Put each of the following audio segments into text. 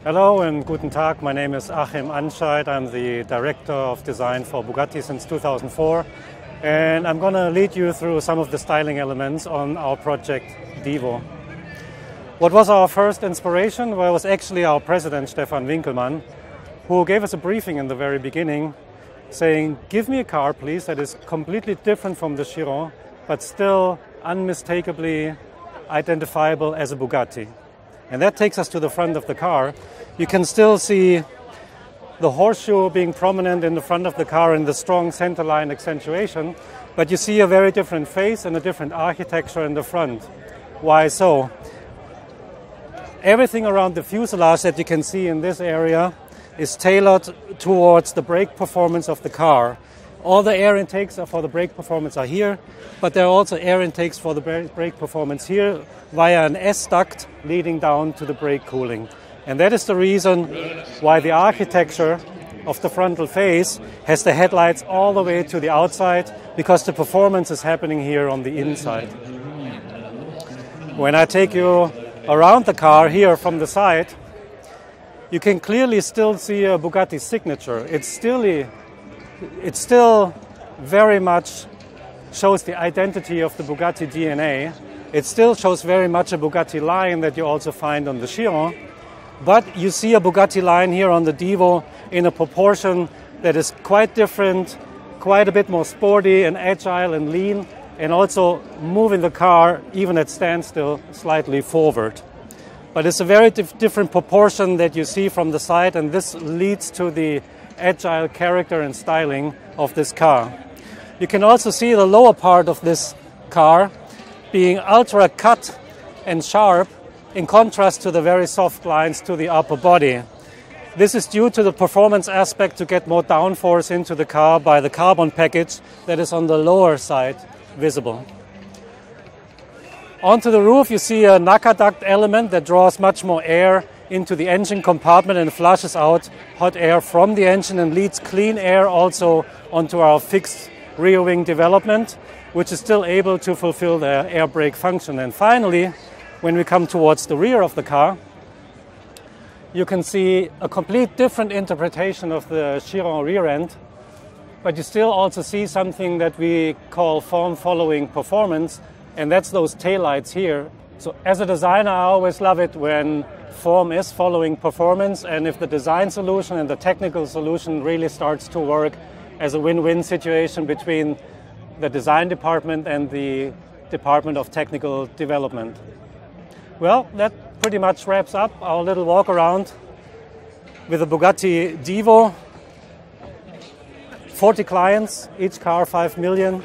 Hello and guten Tag. My name is Achim Anscheidt. I'm the Director of Design for Bugatti since 2004. And I'm going to lead you through some of the styling elements on our project Divo. What was our first inspiration? Well, it was actually our president, Stefan Winkelmann, who gave us a briefing in the very beginning saying, give me a car, please, that is completely different from the Chiron, but still unmistakably identifiable as a Bugatti. And that takes us to the front of the car. You can still see the horseshoe being prominent in the front of the car and the strong centerline accentuation, but you see a very different face and a different architecture in the front. Why so? Everything around the fuselage that you can see in this area is tailored towards the brake performance of the car. All the air intakes for the brake performance are here, but there are also air intakes for the brake performance here via an S-duct leading down to the brake cooling. And that is the reason why the architecture of the frontal face has the headlights all the way to the outside, because the performance is happening here on the inside. When I take you around the car here from the side, you can clearly still see a Bugatti signature. It still very much shows the identity of the Bugatti DNA. It still shows very much a Bugatti line that you also find on the Chiron. But you see a Bugatti line here on the Divo in a proportion that is quite different, quite a bit more sporty and agile and lean, and also moving the car, even at standstill, slightly forward. But it's a very different proportion that you see from the side, and this leads to the agile character and styling of this car. You can also see the lower part of this car being ultra cut and sharp in contrast to the very soft lines to the upper body. This is due to the performance aspect to get more downforce into the car by the carbon package that is on the lower side visible. Onto the roof you see a NACA duct element that draws much more air into the engine compartment and flushes out hot air from the engine and leads clean air also onto our fixed rear wing development, which is still able to fulfill the air brake function. And finally, when we come towards the rear of the car, you can see a complete different interpretation of the Chiron rear end, but you still also see something that we call form-following performance, and that's those taillights here. So as a designer, I always love it when form is following performance, and if the design solution and the technical solution really starts to work as a win-win situation between the design department and the Department of Technical Development. Well, that pretty much wraps up our little walk around with the Bugatti Divo. 40 clients, each car 5 million,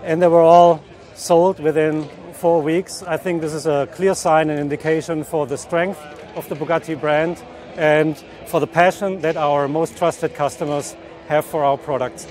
and they were all sold within 4 weeks. I think this is a clear sign and indication for the strength of the Bugatti brand and for the passion that our most trusted customers have for our products.